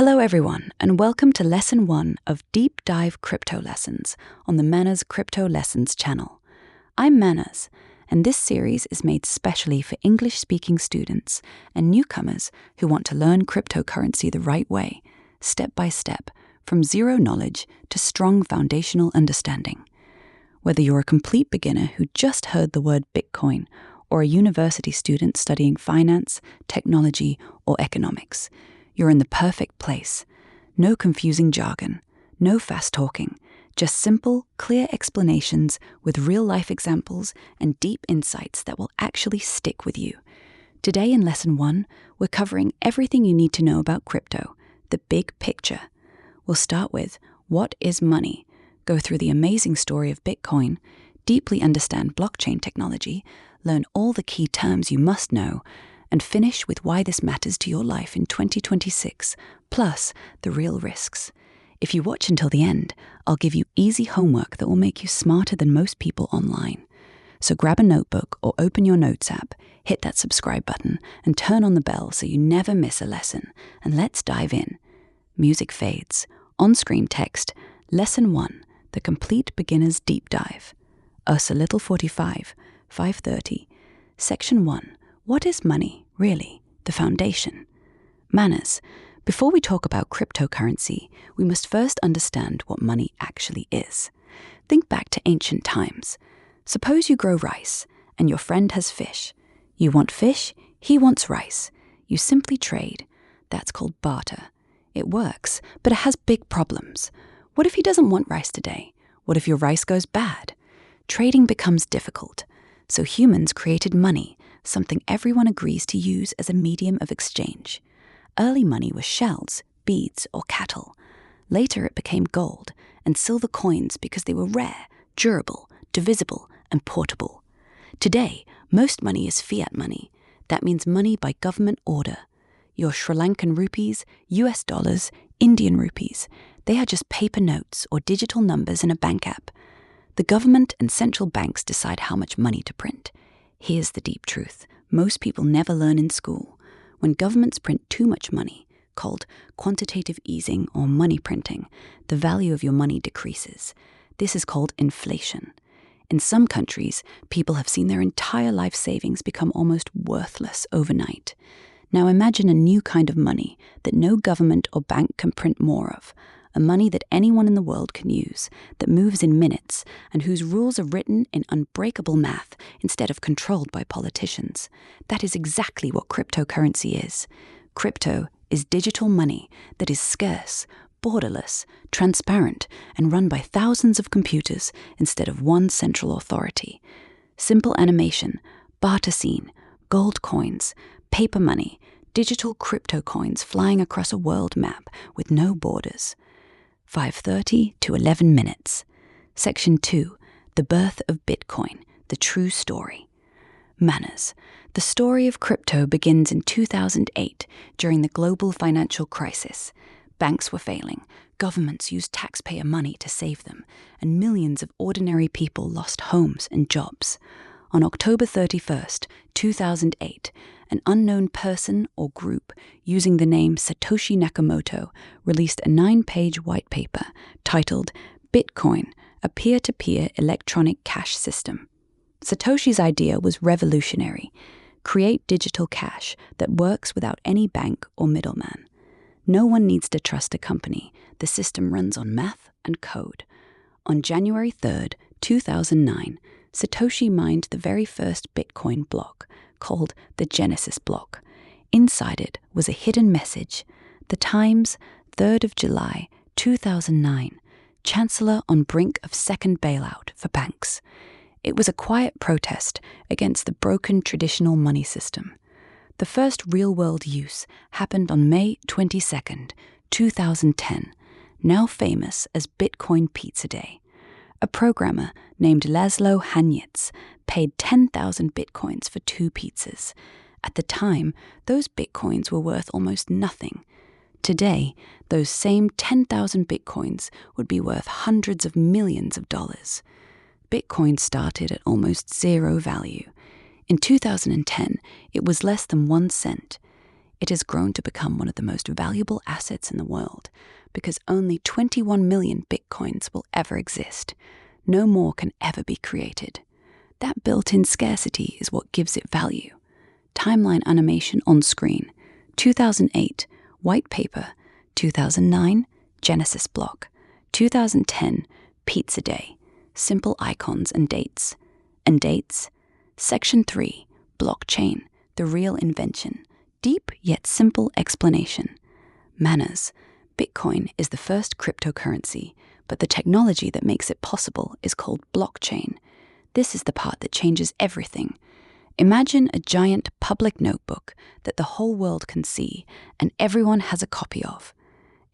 Hello everyone, and welcome to Lesson 1 of Deep Dive Crypto Lessons on the Manners Crypto Lessons channel. I'm Manners, and this series is made specially for English-speaking students and newcomers who want to learn cryptocurrency the right way, step by step, from zero knowledge to strong foundational understanding. Whether you're a complete beginner who just heard the word Bitcoin, or a university student studying finance, technology, or economics, you're in the perfect place. No confusing jargon, no fast talking, just simple, clear explanations with real-life examples and deep insights that will actually stick with you. Today in Lesson 1, we're covering everything you need to know about crypto, the big picture. We'll start with, what is money? Go through the amazing story of Bitcoin, deeply understand blockchain technology, learn all the key terms you must know, and finish with why this matters to your life in 2026, plus the real risks. If you watch until the end, I'll give you easy homework that will make you smarter than most people online. So grab a notebook or open your notes app, hit that subscribe button, and turn on the bell so you never miss a lesson. And let's dive in. Music fades. On-screen text, Lesson 1, The Complete Beginner's Deep Dive. Us a little 45, 5:30. Section 1. What is money, really? The foundation. Manners. Before we talk about cryptocurrency, we must first understand what money actually is. Think back to ancient times. Suppose you grow rice, and your friend has fish. You want fish, he wants rice. You simply trade. That's called barter. It works, but it has big problems. What if he doesn't want rice today? What if your rice goes bad? Trading becomes difficult. So humans created money, something everyone agrees to use as a medium of exchange. Early money was shells, beads, or cattle. Later it became gold and silver coins because they were rare, durable, divisible, and portable. Today, most money is fiat money. That means money by government order. Your Sri Lankan rupees, US dollars, Indian rupees, they are just paper notes or digital numbers in a bank app. The government and central banks decide how much money to print. Here's the deep truth. Most people never learn in school. When governments print too much money, called quantitative easing or money printing, the value of your money decreases. This is called inflation. In some countries, people have seen their entire life savings become almost worthless overnight. Now imagine a new kind of money that no government or bank can print more of. A money that anyone in the world can use, that moves in minutes, and whose rules are written in unbreakable math instead of controlled by politicians. That is exactly what cryptocurrency is. Crypto is digital money that is scarce, borderless, transparent, and run by thousands of computers instead of one central authority. Simple animation, barter scene, gold coins, paper money, digital crypto coins flying across a world map with no borders. 5:30 to 11 minutes. Section 2. The Birth of Bitcoin, the True Story. Manners. The story of crypto begins in 2008 during the global financial crisis. Banks were failing, governments used taxpayer money to save them, and millions of ordinary people lost homes and jobs. On October 31st, 2008, an unknown person or group using the name Satoshi Nakamoto released a 9-page white paper titled Bitcoin, a peer-to-peer electronic cash system. Satoshi's idea was revolutionary. Create digital cash that works without any bank or middleman. No one needs to trust a company. The system runs on math and code. On January 3rd, 2009, Satoshi mined the very first Bitcoin block, called the Genesis block. Inside it was a hidden message. The Times, 3rd of July, 2009. Chancellor on brink of second bailout for banks. It was a quiet protest against the broken traditional money system. The first real-world use happened on May 22nd, 2010, now famous as Bitcoin Pizza Day. A programmer named Laszlo Hanyecz paid 10,000 bitcoins for 2 pizzas. At the time, those bitcoins were worth almost nothing. Today, those same 10,000 bitcoins would be worth hundreds of millions of dollars. Bitcoin started at almost zero value. In 2010, it was less than 1 cent. It has grown to become one of the most valuable assets in the world because only 21 million bitcoins will ever exist. No more can ever be created. That built-in scarcity is what gives it value. Timeline animation on screen. 2008, white paper. 2009, Genesis block. 2010, pizza day. Simple icons and dates. And dates? Section 3, blockchain, the real invention. Deep yet simple explanation. Manners. Bitcoin is the first cryptocurrency, but the technology that makes it possible is called blockchain. This is the part that changes everything. Imagine a giant public notebook that the whole world can see and everyone has a copy of.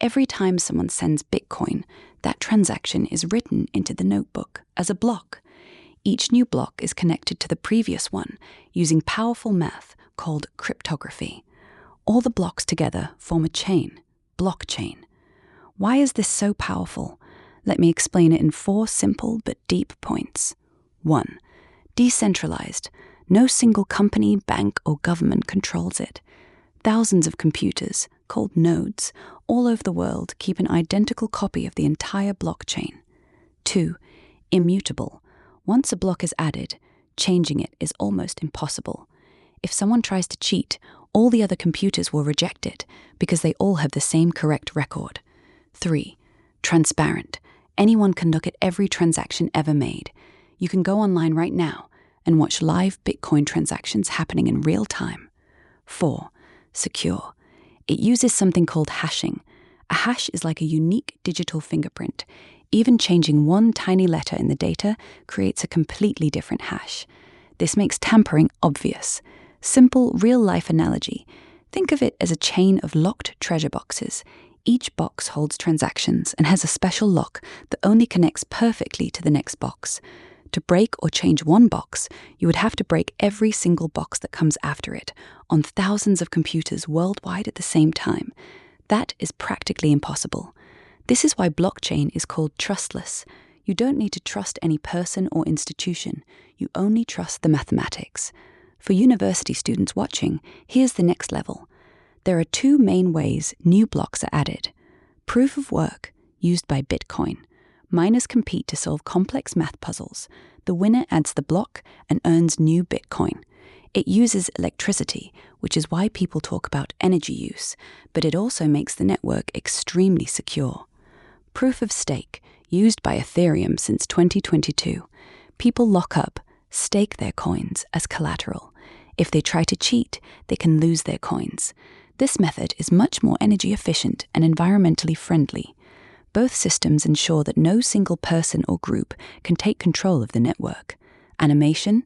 Every time someone sends Bitcoin, that transaction is written into the notebook as a block. Each new block is connected to the previous one using powerful math called cryptography. All the blocks together form a chain, blockchain. Why is this so powerful? Let me explain it in 4 simple but deep points. 1. Decentralized. No single company, bank, or government controls it. Thousands of computers, called nodes, all over the world keep an identical copy of the entire blockchain. 2. Immutable. Once a block is added, changing it is almost impossible. If someone tries to cheat, all the other computers will reject it because they all have the same correct record. 3. Transparent. Anyone can look at every transaction ever made. You can go online right now and watch live Bitcoin transactions happening in real time. 4. Secure. It uses something called hashing. A hash is like a unique digital fingerprint. Even changing one tiny letter in the data creates a completely different hash. This makes tampering obvious. Simple, real-life analogy. Think of it as a chain of locked treasure boxes. Each box holds transactions and has a special lock that only connects perfectly to the next box. To break or change one box, you would have to break every single box that comes after it on thousands of computers worldwide at the same time. That is practically impossible. This is why blockchain is called trustless. You don't need to trust any person or institution. You only trust the mathematics. For university students watching, here's the next level. There are 2 main ways new blocks are added. Proof of work, used by Bitcoin. Miners compete to solve complex math puzzles. The winner adds the block and earns new Bitcoin. It uses electricity, which is why people talk about energy use, but it also makes the network extremely secure. Proof of stake, used by Ethereum since 2022. People lock up, stake their coins as collateral. If they try to cheat, they can lose their coins. This method is much more energy efficient and environmentally friendly. Both systems ensure that no single person or group can take control of the network. Animation,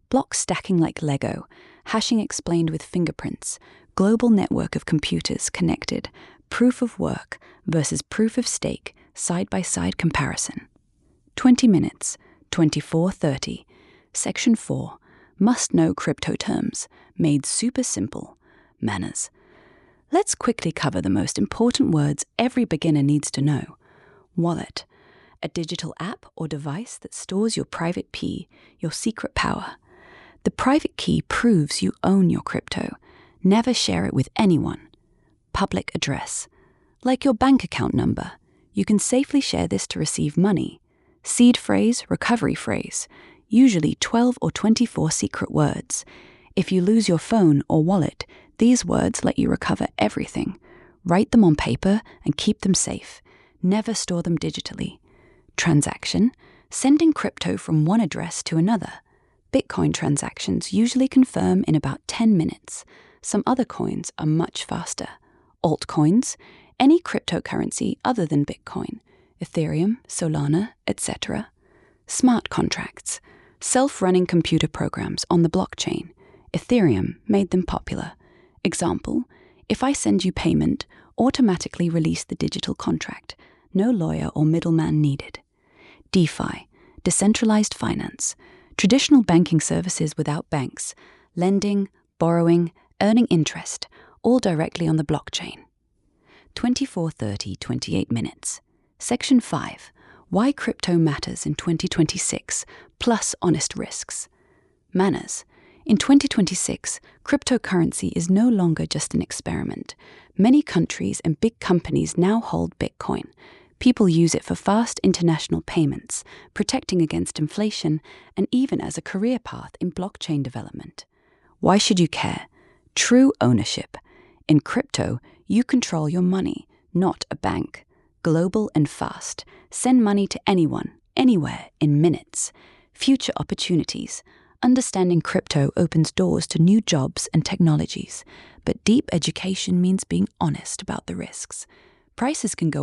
blocks stacking like Lego, hashing explained with fingerprints, global network of computers connected, proof of work versus proof of stake, side-by-side comparison. 20 minutes, 24:30. Section 4, must know crypto terms, made super simple, manners. Let's quickly cover the most important words every beginner needs to know. Wallet, a digital app or device that stores your private key, your secret power. The private key proves you own your crypto. Never share it with anyone. Public address, like your bank account number. You can safely share this to receive money. Seed phrase, recovery phrase, usually 12 or 24 secret words. If you lose your phone or wallet, these words let you recover everything. Write them on paper and keep them safe. Never store them digitally. Transaction, sending crypto from one address to another. Bitcoin transactions usually confirm in about 10 minutes. Some other coins are much faster. Altcoins, any cryptocurrency other than Bitcoin, Ethereum, Solana, etc. Smart contracts, self-running computer programs on the blockchain. Ethereum made them popular. Example, if I send you payment, automatically release the digital contract. No lawyer or middleman needed. DeFi, decentralized finance, traditional banking services without banks, lending, borrowing, earning interest, all directly on the blockchain. 24:30, 28 minutes. Section 5, why crypto matters in 2026, plus honest risks. Manners, In 2026, cryptocurrency is no longer just an experiment. Many countries and big companies now hold Bitcoin. People use it for fast international payments, protecting against inflation, and even as a career path in blockchain development. Why should you care? True ownership. In crypto, you control your money, not a bank. Global and fast. Send money to anyone, anywhere, in minutes. Future opportunities. Understanding crypto opens doors to new jobs and technologies, but deep education means being honest about the risks. Prices can go